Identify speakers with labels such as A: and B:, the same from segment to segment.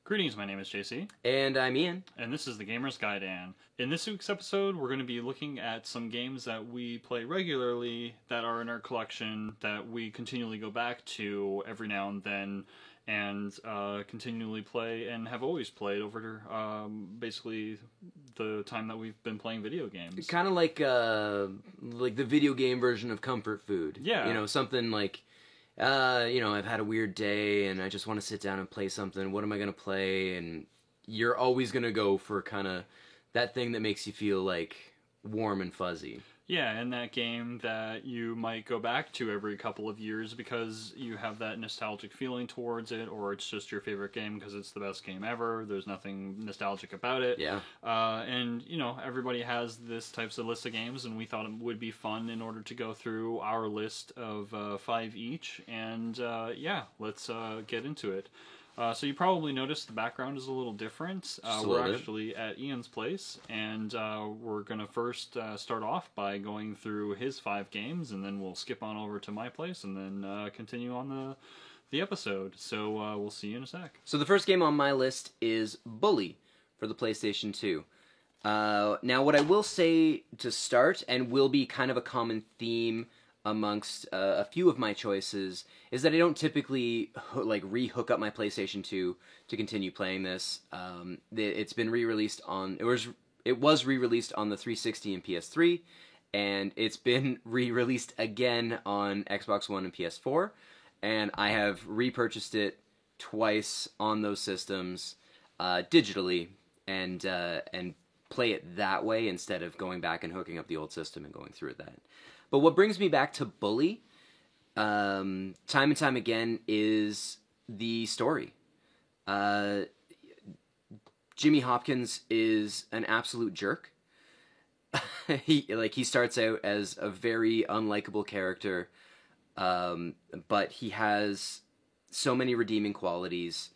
A: Greetings, my name is JC,
B: And I'm Ian.
A: and this is the Gamer's Guide Ann. In this week's episode, we're going to be looking at some games that we play regularly that are in our collection that we continually go back to every now and then and continually play and have always played over basically the time that we've been playing video games.
B: Kind of like the video game version of comfort food.
A: Yeah.
B: You know, something like, I've had a weird day and I just want to sit down and play something. What am I going to play? And you're always going to go for kind of that thing that makes you feel like warm and fuzzy.
A: Yeah, and that game that you might go back to every couple of years because you have that nostalgic feeling towards it, or it's just your favorite game because it's the best game ever. There's nothing nostalgic about it.
B: Yeah.
A: And, everybody has this types of list of games, and we thought it would be fun in order to go through our list of 5 each. And, let's get into it. So you probably noticed the background is a little different. We're actually at Ian's place, and we're going to first start off by going through his 5 games, and then we'll skip on over to my place, and then continue on the episode. So we'll see you in a sec.
B: So the first game on my list is Bully for the PlayStation 2. Now, what I will say to start, and will be kind of a common theme amongst a few of my choices, is that I don't typically re-hook up my PlayStation 2 to continue playing this. It's been re-released on it was re-released on the 360 and PS3, and it's been re-released again on Xbox One and PS4, and I have repurchased it twice on those systems digitally and play it that way instead of going back and hooking up the old system and going through that. But what brings me back to Bully, time and time again, is the story. Jimmy Hopkins is an absolute jerk. He starts out as a very unlikable character, but he has so many redeeming qualities,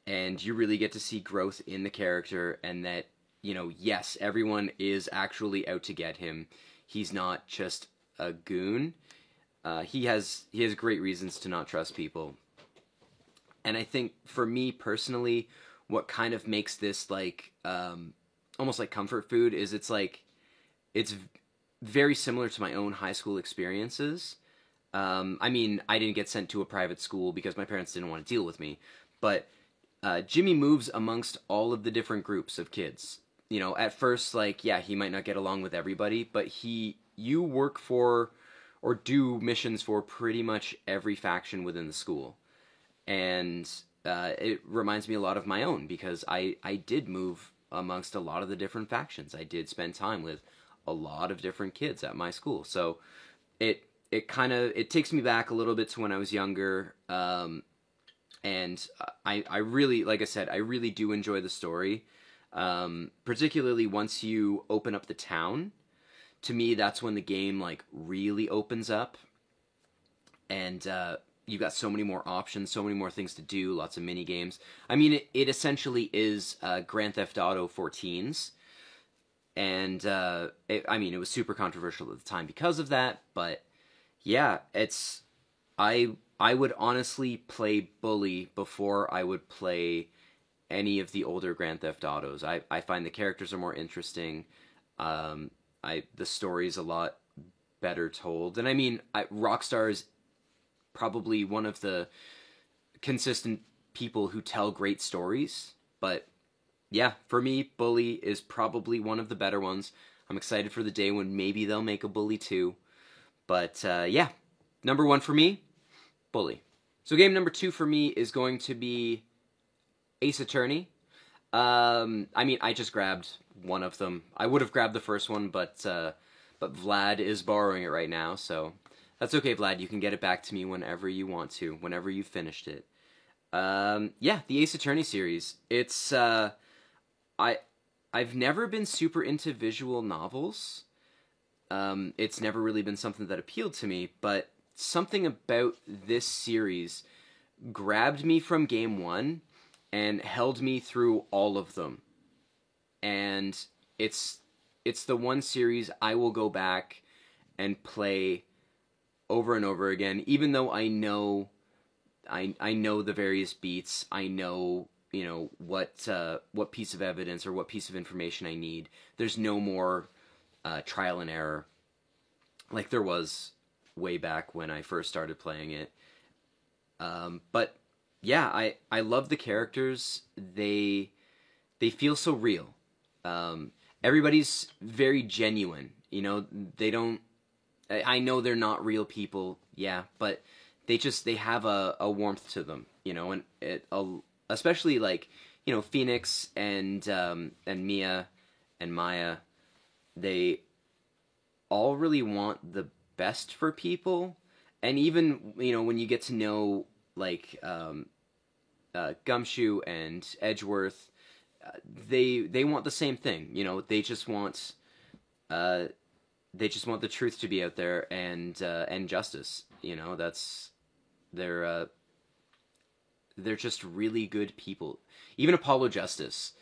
B: and you really get to see growth in the character, and that, yes, everyone is actually out to get him. He's not just a goon. He has great reasons to not trust people. And I think for me personally, what kind of makes this almost like comfort food is it's very similar to my own high school experiences. I didn't get sent to a private school because my parents didn't want to deal with me, but Jimmy moves amongst all of the different groups of kids. At first, he might not get along with everybody, but you work for or do missions for pretty much every faction within the school. And it reminds me a lot of my own, because I did move amongst a lot of the different factions. I did spend time with a lot of different kids at my school. So it takes me back a little bit to when I was younger. And I really, like I said, I really do enjoy the story. Particularly once you open up the town. To me, that's when the game really opens up, and you've got so many more options, so many more things to do, lots of mini games. It essentially is Grand Theft Auto for teens, and it was super controversial at the time because of that. But yeah, I would honestly play Bully before I would play any of the older Grand Theft Autos. I find the characters are more interesting. The story's a lot better told. And Rockstar is probably one of the consistent people who tell great stories. But yeah, for me, Bully is probably one of the better ones. I'm excited for the day when maybe they'll make a Bully 2. But number 1 for me, Bully. So game number 2 for me is going to be Ace Attorney. I just grabbed one of them. I would have grabbed the first one, but Vlad is borrowing it right now, so that's okay, Vlad. You can get it back to me whenever you want to, whenever you've finished it. The Ace Attorney series. It's I've never been super into visual novels. It's never really been something that appealed to me, but something about this series grabbed me from game 1 and held me through all of them. And it's the one series I will go back and play over and over again, even though I know the various beats, I know what piece of evidence or what piece of information I need. There's no more trial and error like there was way back when I first started playing it. But yeah, I love the characters. They feel so real. Everybody's very genuine. They don't. I know they're not real people. Yeah, but they have a warmth to them. And especially like Phoenix and Mia and Maya. They all really want the best for people, and even when you get to know like Gumshoe and Edgeworth, they want the same thing. They just want the truth to be out there and justice. That's they're just really good people. Even Apollo Justice,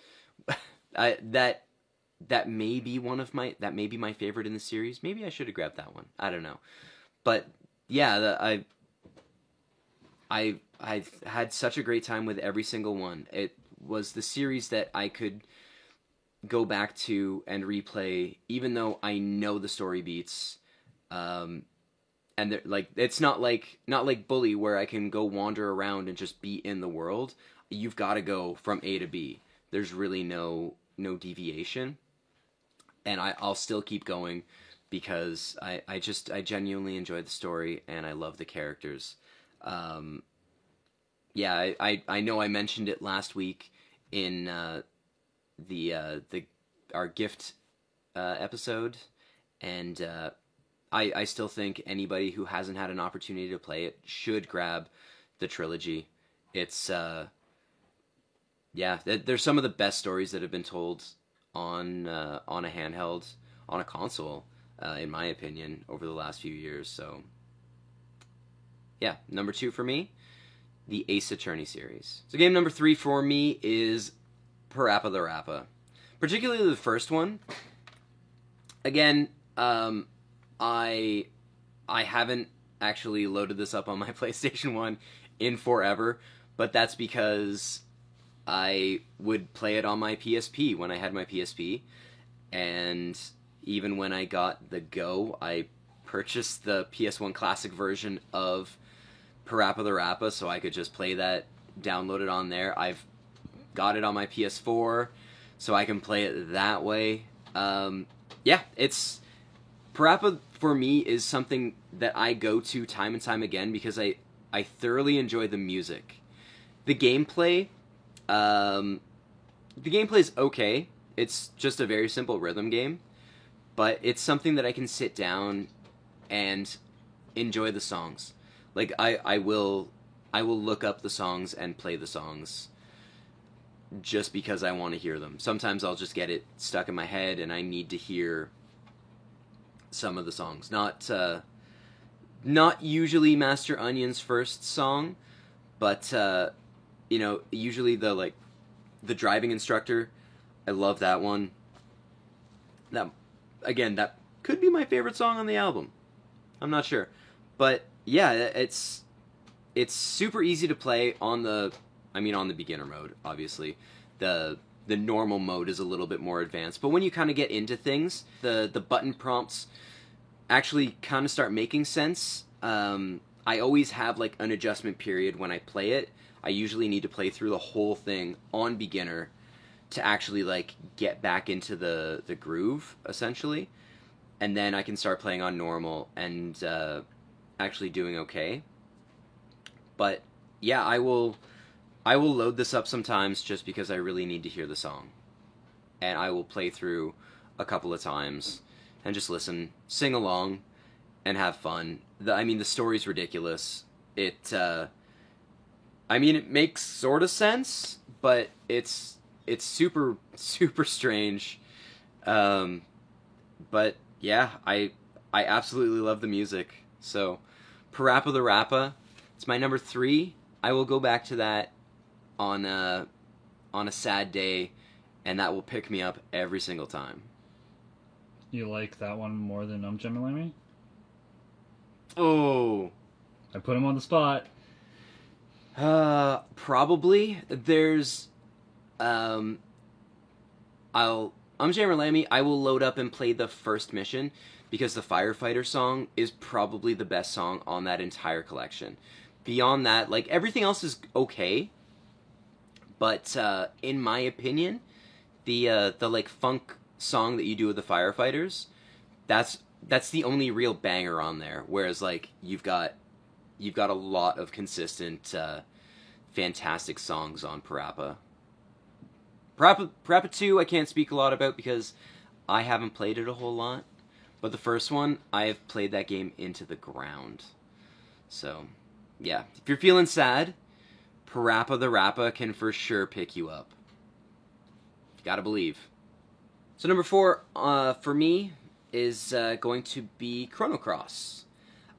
B: that may be my favorite in the series. Maybe I should have grabbed that one. I don't know, but yeah, I had such a great time with every single one. It was the series that I could go back to and replay, even though I know the story beats. And it's not like Bully, where I can go wander around and just be in the world. You've got to go from A to B. There's really no deviation, and I'll still keep going because I genuinely enjoy the story and I love the characters. Yeah, I know I mentioned it last week in our gift episode, and I still think anybody who hasn't had an opportunity to play it should grab the trilogy. It's there's some of the best stories that have been told on a handheld, on a console, in my opinion, over the last few years. So yeah, number 2 for me, the Ace Attorney series. So game number 3 for me is Parappa the Rappa. Particularly the first one. Again, I haven't actually loaded this up on my PlayStation 1 in forever, but that's because I would play it on my PSP when I had my PSP, and even when I got the Go, I purchased the PS1 Classic version of Parappa the Rappa so I could just play that, download it on there. I've got it on my PS4 so I can play it that way. It's Parappa for me is something that I go to time and time again because I thoroughly enjoy the music. The gameplay is okay. It's just a very simple rhythm game, but it's something that I can sit down and enjoy the songs. Like I will look up the songs and play the songs just because I want to hear them. Sometimes I'll just get it stuck in my head and I need to hear some of the songs. Not usually Master Onion's first song, but usually the driving instructor. I love that one. That could be my favorite song on the album. I'm not sure, but yeah, it's super easy to play on the beginner mode. Obviously, the normal mode is a little bit more advanced, but when you kind of get into things, the button prompts actually kind of start making sense. I always have like an adjustment period when I play it. I usually need to play through the whole thing on beginner to actually like get back into the groove, essentially, and then I can start playing on normal and actually doing okay. But yeah, I will load this up sometimes just because I really need to hear the song, and I will play through a couple of times and just listen, sing along, and have fun. The story's ridiculous. It makes sort of sense, but it's super, super strange. But yeah, I absolutely love the music. So, Parappa the Rappa, it's my number 3. I will go back to that on a sad day, and that will pick me up every single time.
A: You like that one more than Jimmy?
B: Oh,
A: I put him on the spot.
B: Probably. There's I'm Jammer Lammy. I will load up and play the first mission because the Firefighter song is probably the best song on that entire collection. Beyond that, like, everything else is okay, but in my opinion, the like funk song that you do with the Firefighters, that's the only real banger on there. Whereas like you've got a lot of consistent, fantastic songs on Parappa. Parappa 2 I can't speak a lot about because I haven't played it a whole lot. But the first one, I have played that game into the ground. So, yeah. If you're feeling sad, Parappa the Rappa can for sure pick you up. You gotta believe. So number 4, for me, is going to be Chrono Cross.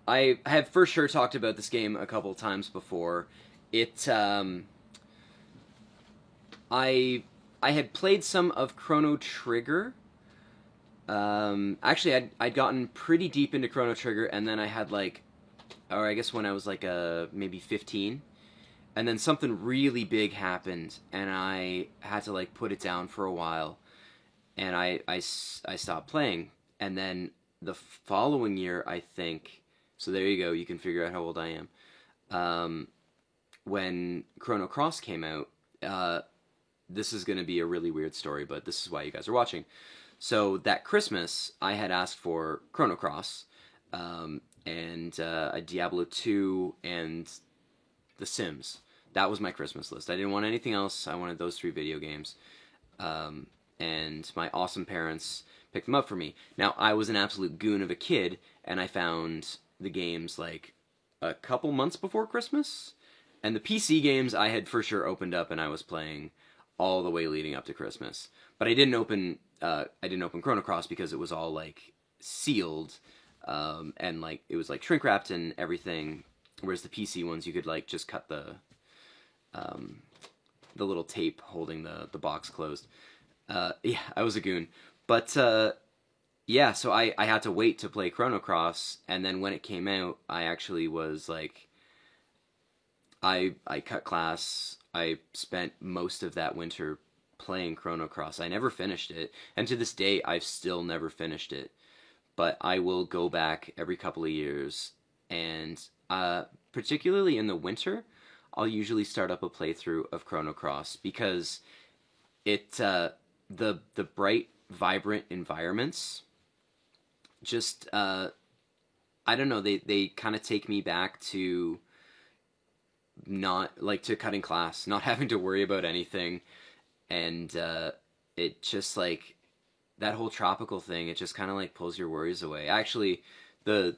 B: I have for sure talked about this game a couple times before. I had played some of Chrono Trigger. Actually, I'd gotten pretty deep into Chrono Trigger, and then I had or I guess when I was maybe 15, and then something really big happened, and I had to put it down for a while, and I stopped playing, and then the following year, I think, so there you go, you can figure out how old I am, when Chrono Cross came out, this is going to be a really weird story, but this is why you guys are watching. So that Christmas, I had asked for Chrono Cross, and a Diablo 2 and The Sims. That was my Christmas list. I didn't want anything else. I wanted those 3 video games. And my awesome parents picked them up for me. Now, I was an absolute goon of a kid, and I found the games a couple months before Christmas. And the PC games I had for sure opened up, and I was playing all the way leading up to Christmas. But I didn't open Chrono Cross because it was all sealed, and it was shrink wrapped and everything. Whereas the PC ones, you could just cut the little tape holding the box closed. Yeah, I was a goon. But yeah, so I had to wait to play Chrono Cross, and then when it came out, I actually was I cut class. I spent most of that winter playing Chrono Cross. I never finished it, and to this day, I've still never finished it. But I will go back every couple of years, and particularly in the winter, I'll usually start up a playthrough of Chrono Cross because the bright, vibrant environments just I don't know, they kind of take me back to not to cutting class, not having to worry about anything, and it just that whole tropical thing, it just kind of pulls your worries away. Actually, the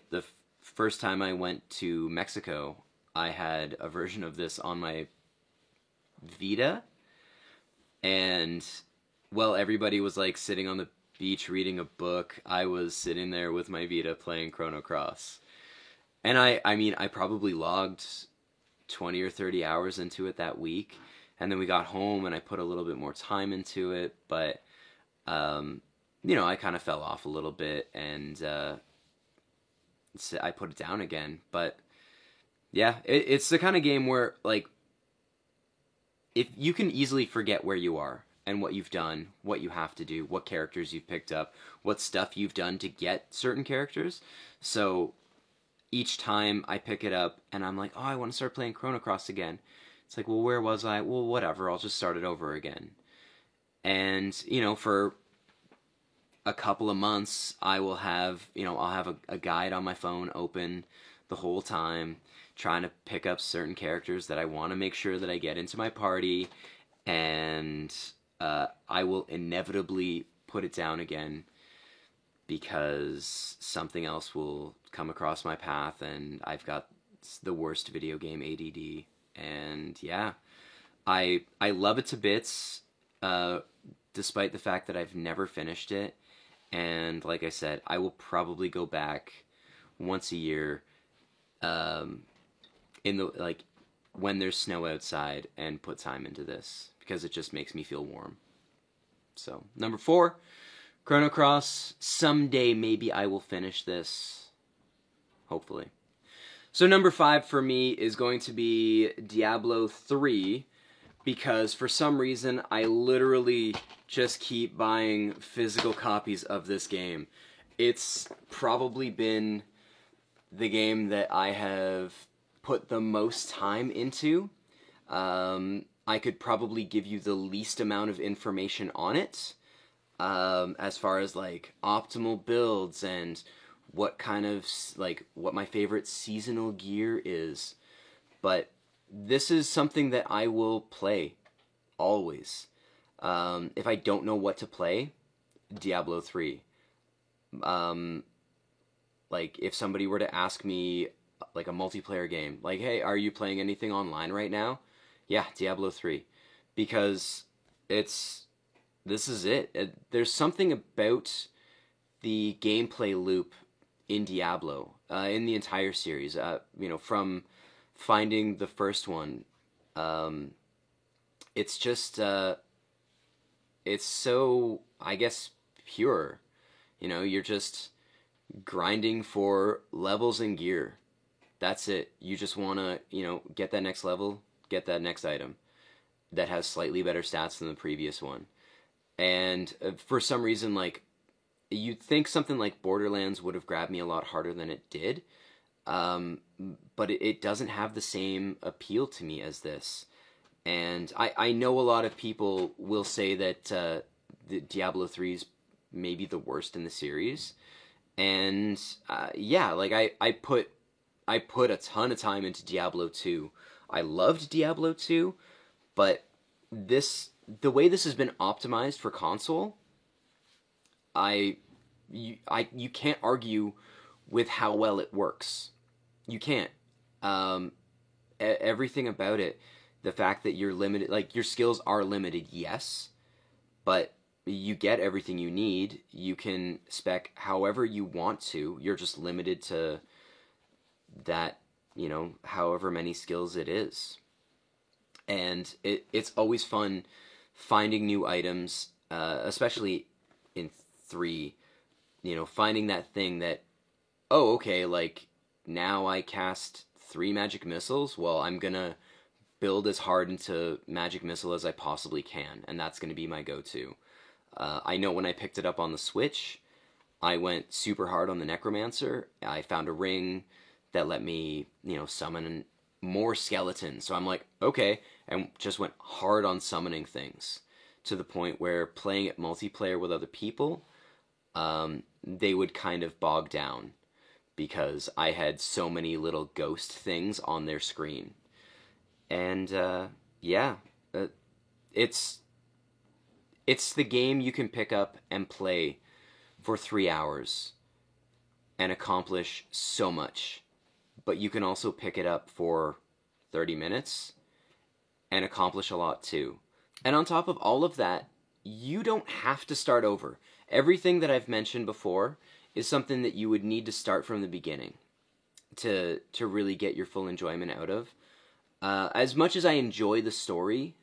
B: first time I went to Mexico, I had a version of this on my Vita, and while everybody was sitting on the beach reading a book, I was sitting there with my Vita playing Chrono Cross. And I mean, I probably logged 20 or 30 hours into it that week, and then we got home and I put a little bit more time into it, but I kind of fell off a little bit, and I put it down again. But yeah, it's the kind of game where if you can easily forget where you are and what you've done, what you have to do, what characters you've picked up, what stuff you've done to get certain characters. So each time I pick it up and I'm like, oh, I want to start playing Chrono Cross again. It's well, where was I? Well, whatever, I'll just start it over again. And, for a couple of months, I will have, I'll have a guide on my phone open the whole time, trying to pick up certain characters that I want to make sure that I get into my party, and I will inevitably put it down again because something else will come across my path, and I've got the worst video game ADD. And yeah, I love it to bits, despite the fact that I've never finished it. And like I said, I will probably go back once a year, in the when there's snow outside, and put time into this because it just makes me feel warm. So number 4, Chrono Cross. Someday maybe I will finish this, hopefully. So number 5 for me is going to be Diablo 3. because for some reason I literally just keep buying physical copies of this game. It's probably been the game that I have put the most time into. I could probably give you the least amount of information on it, as far as like optimal builds and what kind of like what my favorite seasonal gear is. But this is something that I will play always. If I don't know what to play, Diablo 3. Like if somebody were to ask me like a multiplayer game, like, hey, are you playing anything online right now? Yeah, Diablo 3. Because this is it. There's something about the gameplay loop in Diablo, in the entire series, from finding the first one. It's just, it's so, I guess, pure. You're just grinding for levels and gear. That's it. You just want to, get that next level, get that next item that has slightly better stats than the previous one. And for some reason, like, you'd think something like Borderlands would have grabbed me a lot harder than it did, but it doesn't have the same appeal to me as this. And I know a lot of people will say that the Diablo 3 is maybe the worst in the series. And yeah, like I put a ton of time into Diablo 2. I loved Diablo 2, but the way this has been optimized for console, you can't argue with how well it works. You can't. Everything about it, the fact that you're limited, like your skills are limited, yes, but you get everything you need. You can spec however you want to. You're just limited to that, however many skills it is. And it's always fun finding new items, especially in 3, finding that thing that, oh, okay, like, now I cast 3 magic missiles, well, I'm gonna build as hard into magic missile as I possibly can, and that's gonna be my go-to. I know when I picked it up on the Switch, I went super hard on the Necromancer. I found a ring that let me, summon more skeletons. So I'm like, okay, and just went hard on summoning things to the point where playing it multiplayer with other people, they would kind of bog down because I had so many little ghost things on their screen. And yeah, it's the game you can pick up and play for 3 hours and accomplish so much. But you can also pick it up for 30 minutes and accomplish a lot too. And on top of all of that, you don't have to start over. Everything that I've mentioned before is something that you would need to start from the beginning to really get your full enjoyment out of. As much as I enjoy the story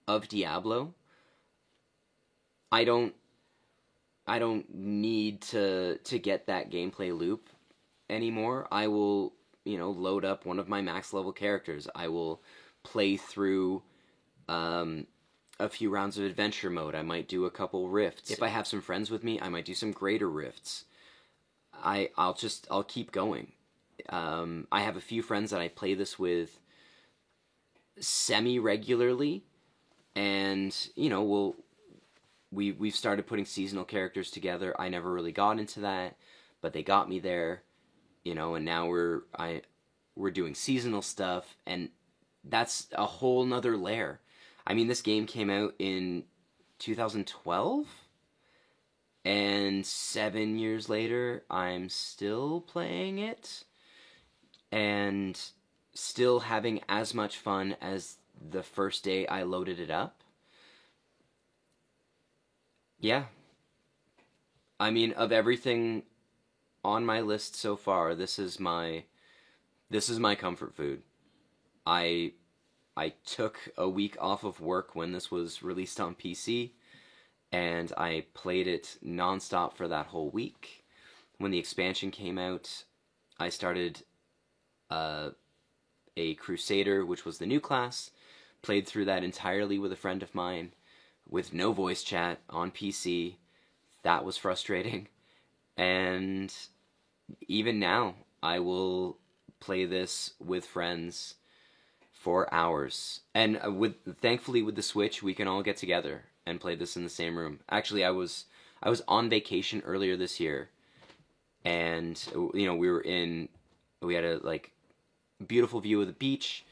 B: of Diablo, I don't need to get that gameplay loop anymore. I will, load up one of my max level characters. I will play through a few rounds of adventure mode. I might do a couple rifts. If I have some friends with me, I might do some greater rifts. I'll keep going. I have a few friends that I play this with semi-regularly, and, we've started putting seasonal characters together. I never really got into that, but they got me there, and now we're doing seasonal stuff, and that's a whole nother layer. I mean, this game came out in 2012, and 7 years later, I'm still playing it, and still having as much fun as the first day I loaded it up. Yeah. I mean, of everything on my list so far, this is my comfort food. I took a week off of work when this was released on PC, and I played it nonstop for that whole week. When the expansion came out, I started a Crusader, which was the new class, Played through that entirely with a friend of mine, with no voice chat on PC. That was frustrating. And even now, I will play this with friends for hours. And thankfully with the Switch, we can all get together and play this in the same room. Actually, I was on vacation earlier this year, and we had a beautiful view of the beach,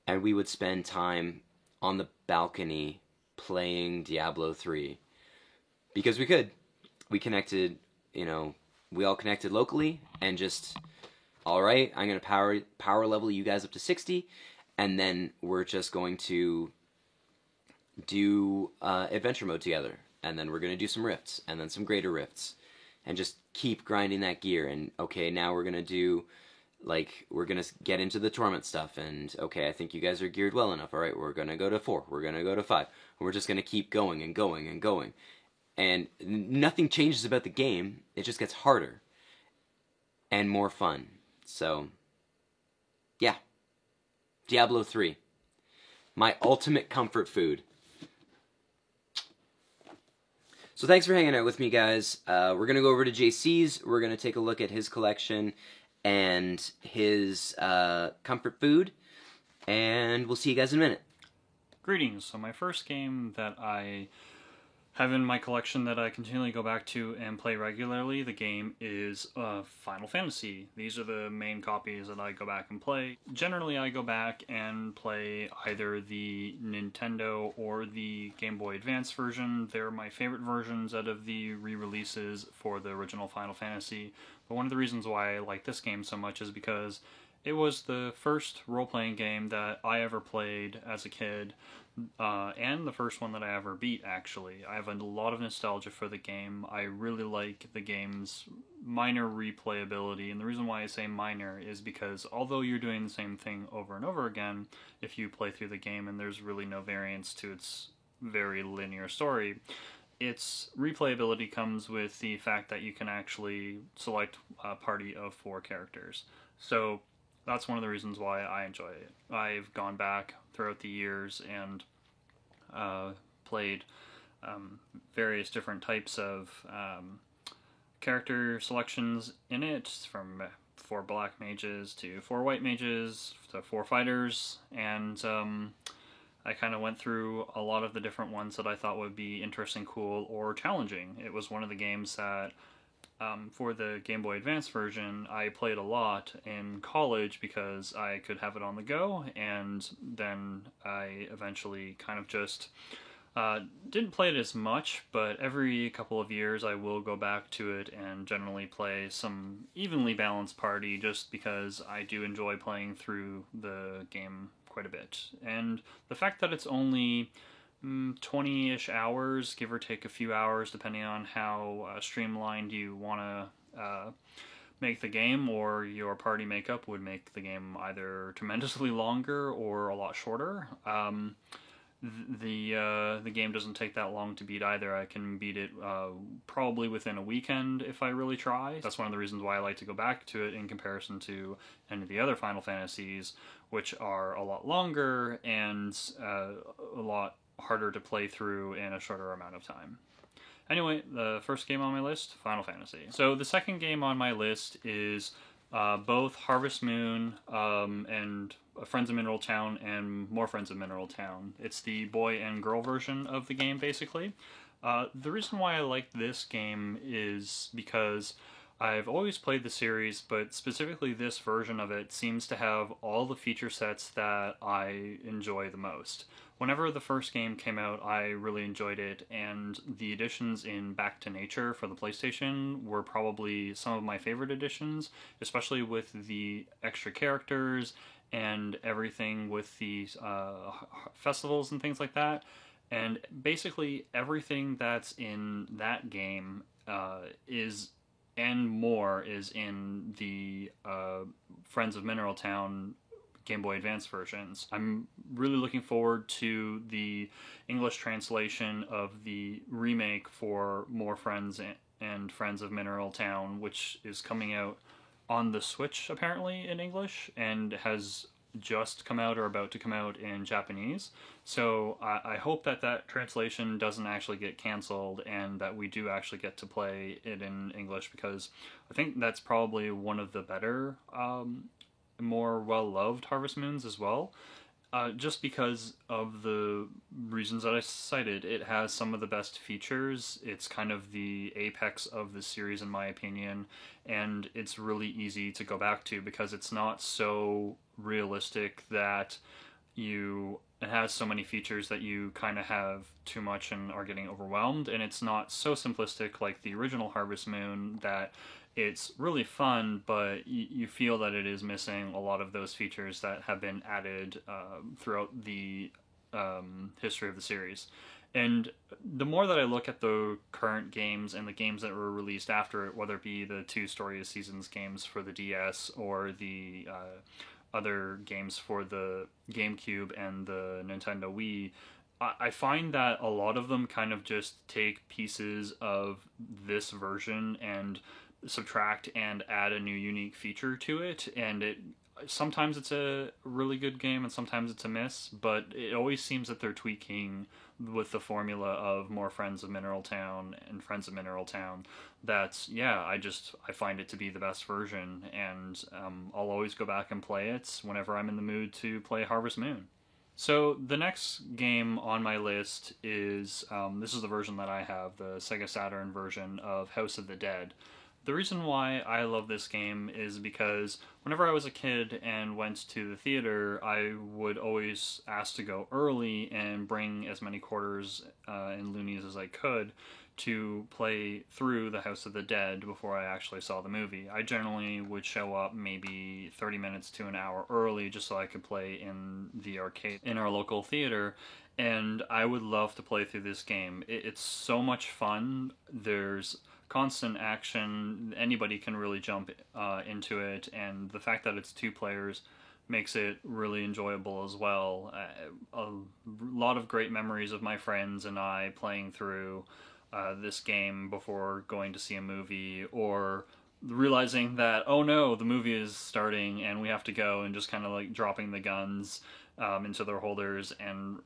B: and we would spend time on the balcony playing Diablo 3 because we could. We connected, we all connected locally and just, all right, I'm going to power level you guys up to 60, and then we're just going to do adventure mode together, and then we're going to do some rifts, and then some greater rifts, and just keep grinding that gear. And okay, now we're going to do, we're going to get into the torment stuff, and okay, I think you guys are geared well enough. All right, we're going to go to 4, we're going to go to 5, and we're just going to keep going and going and going. And nothing changes about the game, it just gets harder and more fun. So, yeah. Diablo 3. My ultimate comfort food. So thanks for hanging out with me, guys. We're going to go over to JC's. We're going to take a look at his collection and his comfort food. And we'll see you guys in a minute.
A: Greetings. So my first game that I have in my collection that I continually go back to and play regularly, the game is Final Fantasy. These are the main copies that I go back and play. Generally, I go back and play either the Nintendo or the Game Boy Advance version. They're my favorite versions out of the re-releases for the original Final Fantasy. But one of the reasons why I like this game so much is because it was the first role-playing game that I ever played as a kid. And the first one that I ever beat, actually. I have a lot of nostalgia for the game. I really like the game's minor replayability, and the reason why I say minor is because although you're doing the same thing over and over again, if you play through the game and there's really no variance to its very linear story, its replayability comes with the fact that you can actually select a party of 4 characters. So that's one of the reasons why I enjoy it. I've gone back throughout the years and played various different types of character selections in it, from 4 black mages to 4 white mages to 4 fighters, and I kind of went through a lot of the different ones that I thought would be interesting, cool, or challenging. It was one of the games that for the Game Boy Advance version, I played a lot in college because I could have it on the go, and then I eventually kind of just didn't play it as much, but every couple of years I will go back to it and generally play some evenly balanced party just because I do enjoy playing through the game quite a bit. And the fact that it's only 20-ish hours, give or take a few hours, depending on how streamlined you want to make the game, or your party makeup would make the game either tremendously longer or a lot shorter. The game doesn't take that long to beat either. I can beat it probably within a weekend if I really try. That's one of the reasons why I like to go back to it in comparison to any of the other Final Fantasies, which are a lot longer and a lot harder to play through in a shorter amount of time. Anyway, the first game on my list, Final Fantasy. So the second game on my list is both Harvest Moon and Friends of Mineral Town and more Friends of Mineral Town. It's the boy and girl version of the game, basically. The reason why I like this game is because I've always played the series, but specifically this version of it seems to have all the feature sets that I enjoy the most. Whenever the first game came out, I really enjoyed it, and the additions in Back to Nature for the PlayStation were probably some of my favorite additions, especially with the extra characters and everything with the festivals and things like that. And basically everything that's in that game is and more is in the Friends of Mineral Town Game Boy Advance versions. I'm really looking forward to the English translation of the remake for More Friends and Friends of Mineral Town, which is coming out on the Switch apparently in English, and has just come out or about to come out in Japanese. So I hope that that translation doesn't actually get canceled and that we do actually get to play it in English, because I think that's probably one of the better, more well-loved Harvest Moons as well. Just because of the reasons that I cited. It has some of the best features. It's kind of the apex of the series, in my opinion, and it's really easy to go back to because it's not so realistic that it has so many features that you kind of have too much and are getting overwhelmed, and it's not so simplistic like the original Harvest Moon that it's really fun, but you feel that it is missing a lot of those features that have been added throughout the history of the series. And the more that I look at the current games and the games that were released after it, whether it be the two Story of Seasons games for the DS or the other games for the GameCube and the Nintendo Wii, I find that a lot of them kind of just take pieces of this version and subtract and add a new unique feature to it, and it sometimes it's a really good game and sometimes it's a miss, but it always seems that they're tweaking with the formula of more Friends of Mineral Town and Friends of Mineral Town. That's, yeah, I find it to be the best version, and I'll always go back and play it whenever I'm in the mood to play Harvest Moon. So the next game on my list is, this is the version that I have, the Sega Saturn version of House of the Dead. The reason why I love this game is because whenever I was a kid and went to the theater, I would always ask to go early and bring as many quarters and loonies as I could to play through the House of the Dead before I actually saw the movie. I generally would show up maybe 30 minutes to an hour early just so I could play in the arcade in our local theater, and I would love to play through this game. It's so much fun. There's constant action. Anybody can really jump into it, and the fact that it's two players makes it really enjoyable as well. A lot of great memories of my friends and I playing through this game before going to see a movie, or realizing that, oh no, the movie is starting and we have to go, and just kind of like dropping the guns into their holders and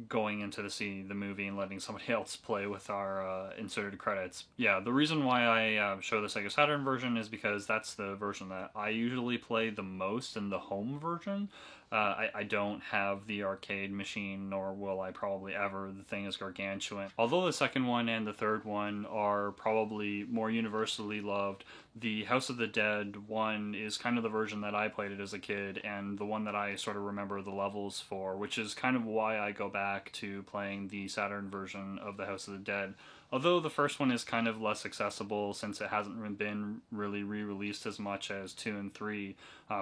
A: going into to see the movie and letting somebody else play with our inserted credits. Yeah, the reason why I show the Sega Saturn version is because that's the version that I usually play the most in the home version. I don't have the arcade machine, nor will I probably ever. The thing is gargantuan. Although the second one and the third one are probably more universally loved, the House of the Dead one is kind of the version that I played it as a kid, and the one that I sort of remember the levels for, which is kind of why I go back to playing the Saturn version of the House of the Dead. Although the first one is kind of less accessible since it hasn't been really re-released as much as 2 and 3.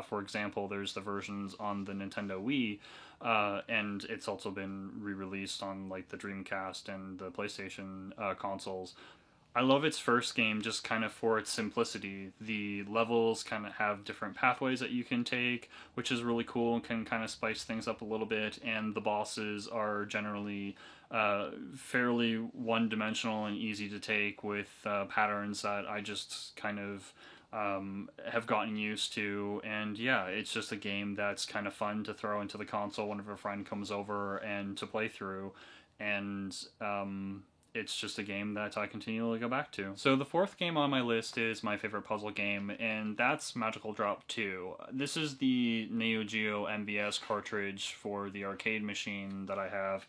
A: For example, there's the versions on the Nintendo Wii, and it's also been re-released on like the Dreamcast and the PlayStation consoles. I love its first game just kind of for its simplicity. The levels kind of have different pathways that you can take, which is really cool and can kind of spice things up a little bit, and the bosses are generally fairly one-dimensional and easy to take with patterns that I just kind of have gotten used to. And yeah, it's just a game that's kind of fun to throw into the console whenever a friend comes over and to play through. And it's just a game that I continually go back to. So the fourth game on my list is my favorite puzzle game, and that's Magical Drop 2. This is the Neo Geo MVS cartridge for the arcade machine that I have.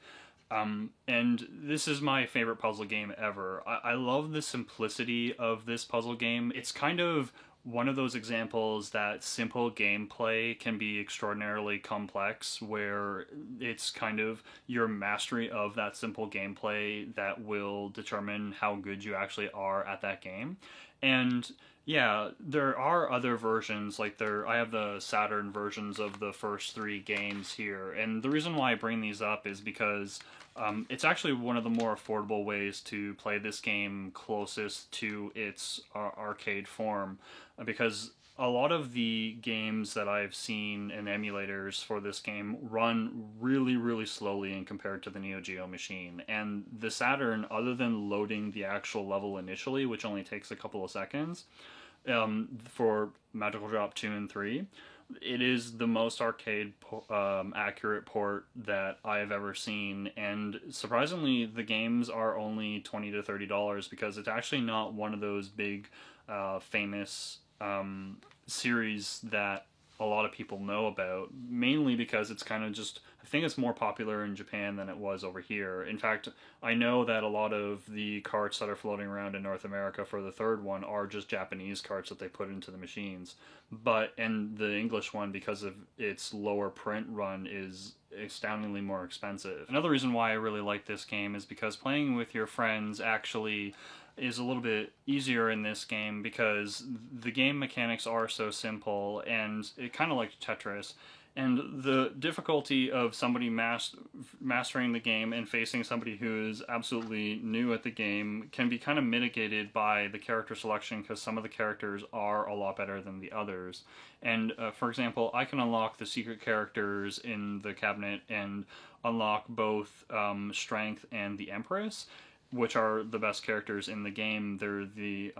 A: And this is my favorite puzzle game ever. I love the simplicity of this puzzle game. It's kind of one of those examples that simple gameplay can be extraordinarily complex, where it's kind of your mastery of that simple gameplay that will determine how good you actually are at that game. And yeah, there are other versions, like I have the Saturn versions of the first 3 games here, and the reason why I bring these up is because it's actually one of the more affordable ways to play this game closest to its arcade form, because a lot of the games that I've seen in emulators for this game run really, really slowly in compared to the Neo Geo machine. And the Saturn, other than loading the actual level initially, which only takes a couple of seconds, for Magical Drop 2 and 3, It is the most accurate port that I have ever seen, and surprisingly, the games are only $20 to $30 because it's actually not one of those big, famous series that a lot of people know about. Mainly because it's kind of just, I think it's more popular in Japan than it was over here. In fact, I know that a lot of the carts that are floating around in North America for the third one are just Japanese carts that they put into the machines. And the English one, because of its lower print run, is astoundingly more expensive. Another reason why I really like this game is because playing with your friends actually is a little bit easier in this game because the game mechanics are so simple, and it kind of like Tetris. And the difficulty of somebody mastering the game and facing somebody who is absolutely new at the game can be kind of mitigated by the character selection, because some of the characters are a lot better than the others. And for example, I can unlock the secret characters in the cabinet and unlock both Strength and the Empress, which are the best characters in the game. They're the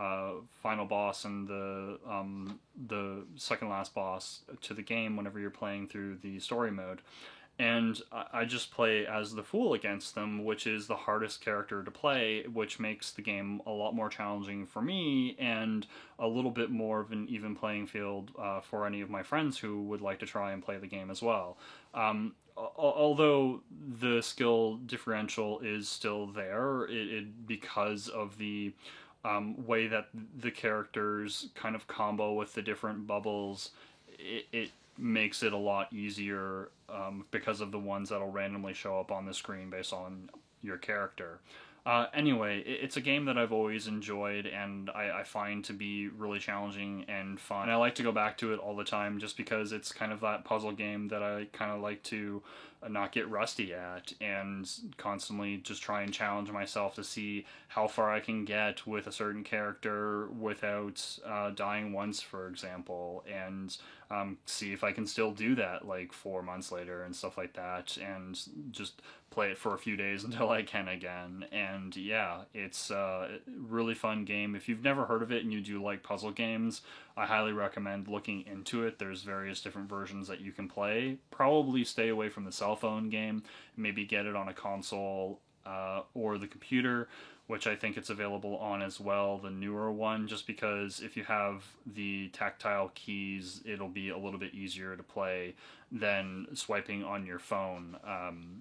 A: final boss and the second last boss to the game whenever you're playing through the story mode. And I just play as the Fool against them, which is the hardest character to play, which makes the game a lot more challenging for me and a little bit more of an even playing field for any of my friends who would like to try and play the game as well. Although the skill differential is still there, because of the way that the characters kind of combo with the different bubbles, it makes it a lot easier because of the ones that'll randomly show up on the screen based on your character. Anyway, it's a game that I've always enjoyed, and I find to be really challenging and fun. And I like to go back to it all the time just because it's kind of that puzzle game that I kind of like to not get rusty at, and constantly just try and challenge myself to see how far I can get with a certain character without dying once, for example, and see if I can still do that like 4 months later and stuff like that, and just play it for a few days until I can again. And yeah, it's a really fun game. If you've never heard of it and you do like puzzle games, I highly recommend looking into it. There's various different versions that you can play. Probably stay away from the cell phone game. Maybe get it on a console or the computer, which I think it's available on as well, the newer one, just because if you have the tactile keys, it'll be a little bit easier to play than swiping on your phone.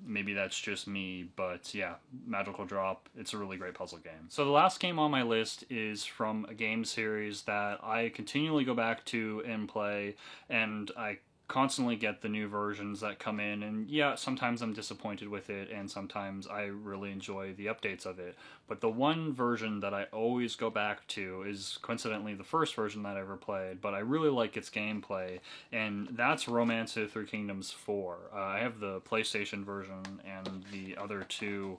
A: Maybe that's just me, but yeah, Magical Drop, it's a really great puzzle game. So the last game on my list is from a game series that I continually go back to and play, and I constantly get the new versions that come in, and yeah, sometimes I'm disappointed with it, and sometimes I really enjoy the updates of it. But the one version that I always go back to is coincidentally the first version that I ever played, but I really like its gameplay, and that's Romance of the Three Kingdoms 4. I have the PlayStation version and the other two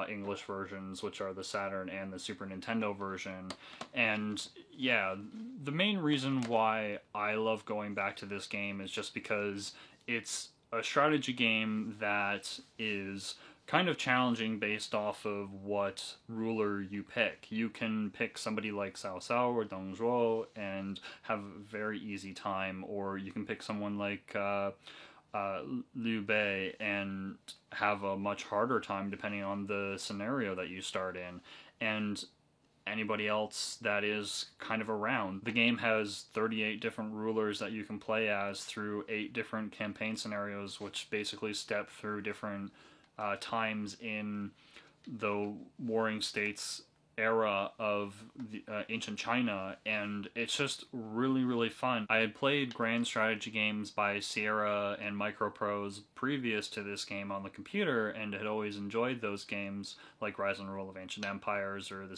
A: English versions, which are the Saturn and the Super Nintendo version. And yeah, the main reason why I love going back to this game is just because it's a strategy game that is kind of challenging based off of what ruler you pick. You can pick somebody like Cao Cao or Deng Zhuo and have a very easy time, or you can pick someone like Liu Bei and have a much harder time depending on the scenario that you start in, and anybody else that is kind of around. The game has 38 different rulers that you can play as through 8 different campaign scenarios, which basically step through different times in the Warring States era of the, ancient China, and it's just really, really fun. I had played grand strategy games by Sierra and Microprose previous to this game on the computer, and had always enjoyed those games like Rise and Rule of Ancient Empires or the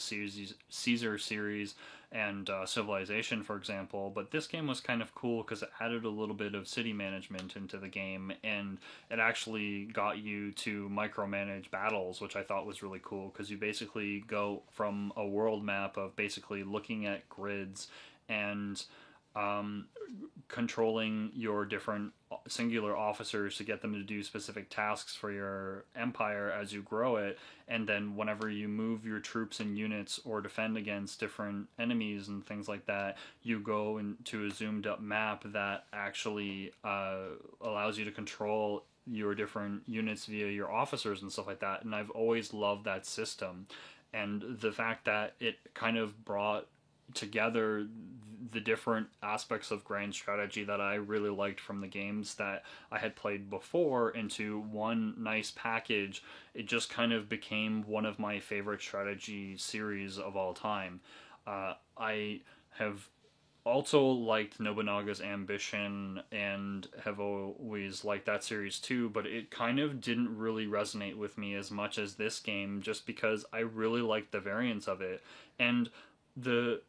A: Caesar series and Civilization, for example. But this game was kind of cool because it added a little bit of city management into the game, and it actually got you to micromanage battles, which I thought was really cool, because you basically go from a world map of basically looking at grids and controlling your different singular officers to get them to do specific tasks for your empire as you grow it, and then whenever you move your troops and units or defend against different enemies and things like that, you go into a zoomed up map that actually allows you to control your different units via your officers and stuff like that. And I've always loved that system, and the fact that it kind of brought together the different aspects of grand strategy that I really liked from the games that I had played before into one nice package. It just kind of became one of my favorite strategy series of all time. I have also liked Nobunaga's Ambition and have always liked that series too, but it kind of didn't really resonate with me as much as this game, just because I really liked the variants of it. And the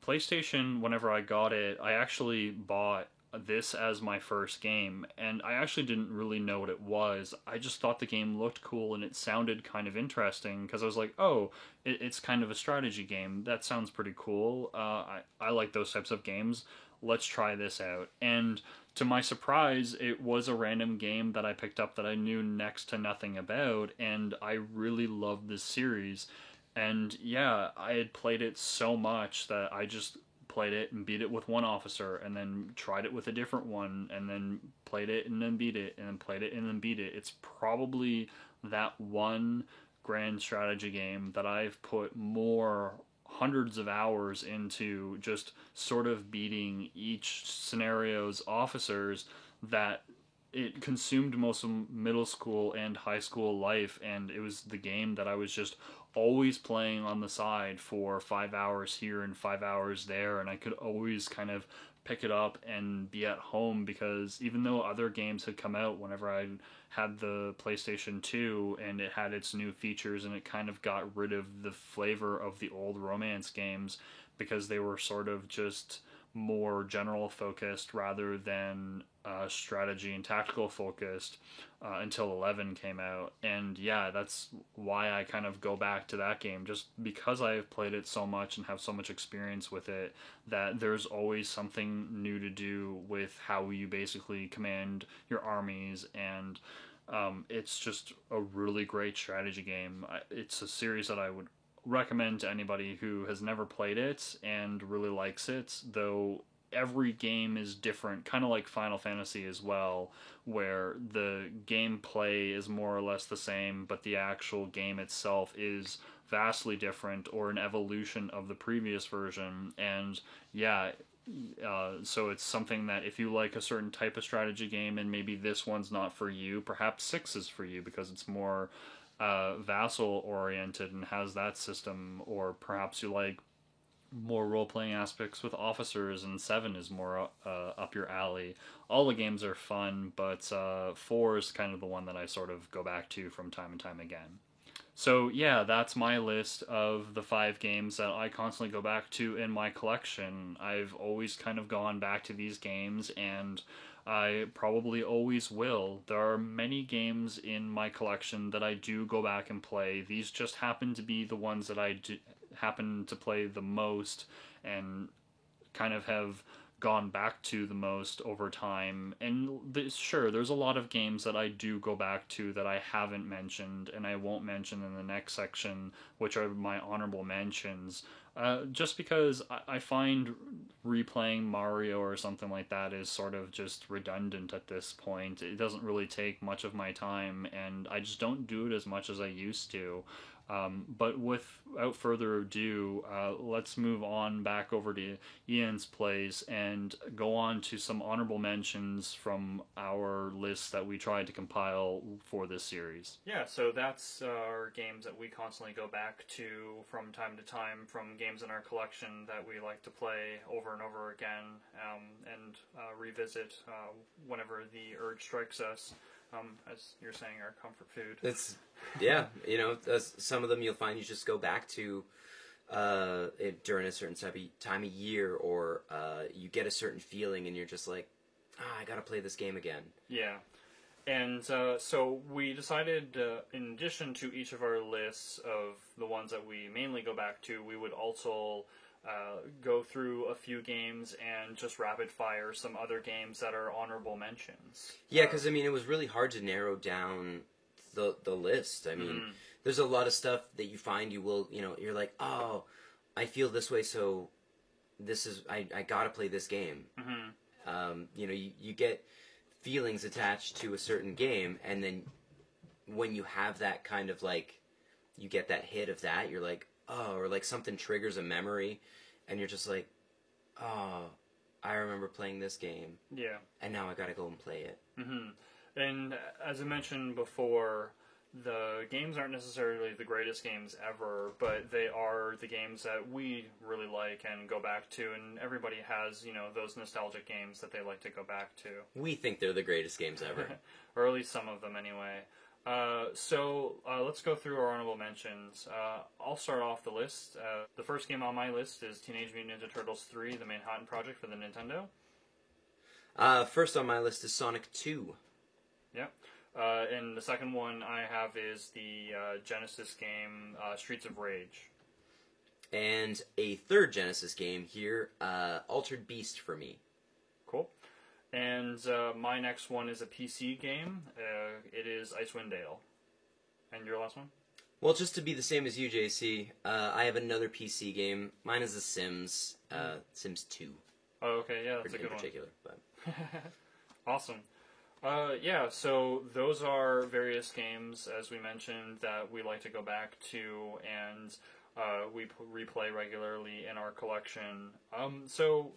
A: PlayStation, whenever I got it, I actually bought this as my first game, and I actually didn't really know what it was. I just thought the game looked cool and it sounded kind of interesting, because I was like, oh, it's kind of a strategy game. That sounds pretty cool. I like those types of games. Let's try this out. And to my surprise, it was a random game that I picked up that I knew next to nothing about, and I really loved this series. And yeah, I had played it so much that I just played it and beat it with one officer, and then tried it with a different one, and then played it and then beat it, and then played it and then beat it. It's probably that one grand strategy game that I've put more hundreds of hours into, just sort of beating each scenario's officers, that it consumed most of middle school and high school life. And it was the game that I was just always playing on the side for 5 hours here and 5 hours there, and I could always kind of pick it up and be at home, because even though other games had come out whenever I had the PlayStation 2 and it had its new features, and it kind of got rid of the flavor of the old romance games, because they were sort of just more general focused rather than strategy and tactical focused, until 11 came out. And yeah, that's why I kind of go back to that game, just because I've played it so much and have so much experience with it, that there's always something new to do with how you basically command your armies. And it's just a really great strategy game. It's a series that I would recommend to anybody who has never played it and really likes it, though every game is different, kind of like Final Fantasy as well, where the gameplay is more or less the same, but the actual game itself is vastly different, or an evolution of the previous version. And yeah, so it's something that if you like a certain type of strategy game and maybe this one's not for you, perhaps 6 is for you because it's more vassal oriented and has that system, or perhaps you like more role-playing aspects with officers and 7 is more up your alley. All the games are fun, but 4 is kind of the one that I sort of go back to from time and time again. So yeah, that's my list of the 5 games that I constantly go back to in my collection. I've always kind of gone back to these games, and I probably always will. There are many games in my collection that I do go back and play. These just happen to be the ones that I happen to play the most and kind of have gone back to the most over time. And sure, there's a lot of games that I do go back to that I haven't mentioned and I won't mention in the next section, which are my honorable mentions. Just because I find replaying Mario or something like that is sort of just redundant at this point. It doesn't really take much of my time, and I just don't do it as much as I used to. But without further ado, let's move on back over to Ian's place and go on to some honorable mentions from our list that we tried to compile for this series. Yeah, so that's our games that we constantly go back to from time to time, from games in our collection that we like to play over and over again, and revisit whenever the urge strikes us. As you're saying, our comfort food.
B: It's, yeah, you know, some of them you'll find you just go back to during a certain time of year, or you get a certain feeling and you're just like, I gotta play this game again.
A: Yeah. And so we decided, in addition to each of our lists of the ones that we mainly go back to, we would also go through a few games and just rapid fire some other games that are honorable mentions.
B: Yeah, because I mean, it was really hard to narrow down the list. I mean, there's a lot of stuff that you find you're like, oh, I feel this way, so this is I gotta play this game. You get feelings attached to a certain game, and then when you have that kind of like, you get that hit of that, you're like, oh, or like something triggers a memory, and you're just like, oh, I remember playing this game.
A: Yeah.
B: And now I gotta go and play it.
A: And as I mentioned before, the games aren't necessarily the greatest games ever, but they are the games that we really like and go back to, and everybody has, those nostalgic games that they like to go back to.
B: We think they're the greatest games ever.
A: Or at least some of them anyway. So let's go through our honorable mentions. I'll start off the list. The first game on my list is Teenage Mutant Ninja Turtles 3, the Manhattan Project for the Nintendo.
B: First on my list is Sonic 2.
A: Yep. And the second one I have is the Genesis game, Streets of Rage.
B: And a third Genesis game here, Altered Beast for me.
A: Cool. And my next one is a PC game. It is Icewind Dale. And your last one?
B: Well, just to be the same as you, JC, I have another PC game. Mine is The Sims, Sims 2.
A: Oh, okay, yeah, that's a good
B: one. In particular, but...
A: Awesome. Yeah, so those are various games, as we mentioned, that we like to go back to, and we replay regularly in our collection.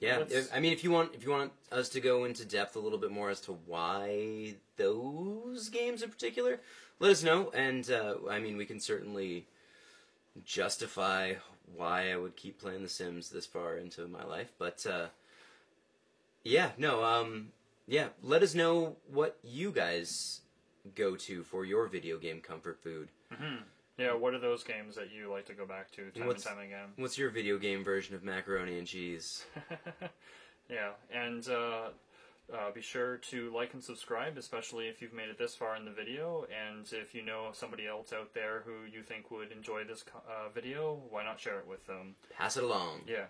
B: Yeah, if you want us to go into depth a little bit more as to why those games in particular, let us know, and we can certainly justify why I would keep playing The Sims this far into my life, but let us know what you guys go to for your video game comfort food.
A: Yeah, what are those games that you like to go back to time and time again?
B: What's your video game version of macaroni and cheese?
A: Yeah, and be sure to like and subscribe, especially if you've made it this far in the video, and if you know somebody else out there who you think would enjoy this video, why not share it with them?
B: Pass it along.
A: Yeah,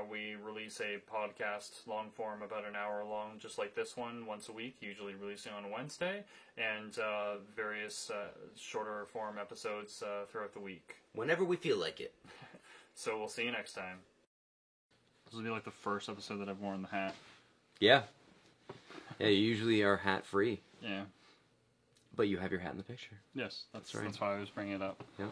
A: we release a podcast, long form, about an hour long, just like this one, once a week, usually releasing on a Wednesday, and various shorter form episodes throughout the week.
B: Whenever we feel like it.
A: So we'll see you next time. This will be like the first episode that I've worn the hat.
B: Yeah. Yeah, you usually are hat free.
A: Yeah.
B: But you have your hat in the picture.
A: Yes, that's
B: right.
A: That's why I was bringing it up.
B: Yep.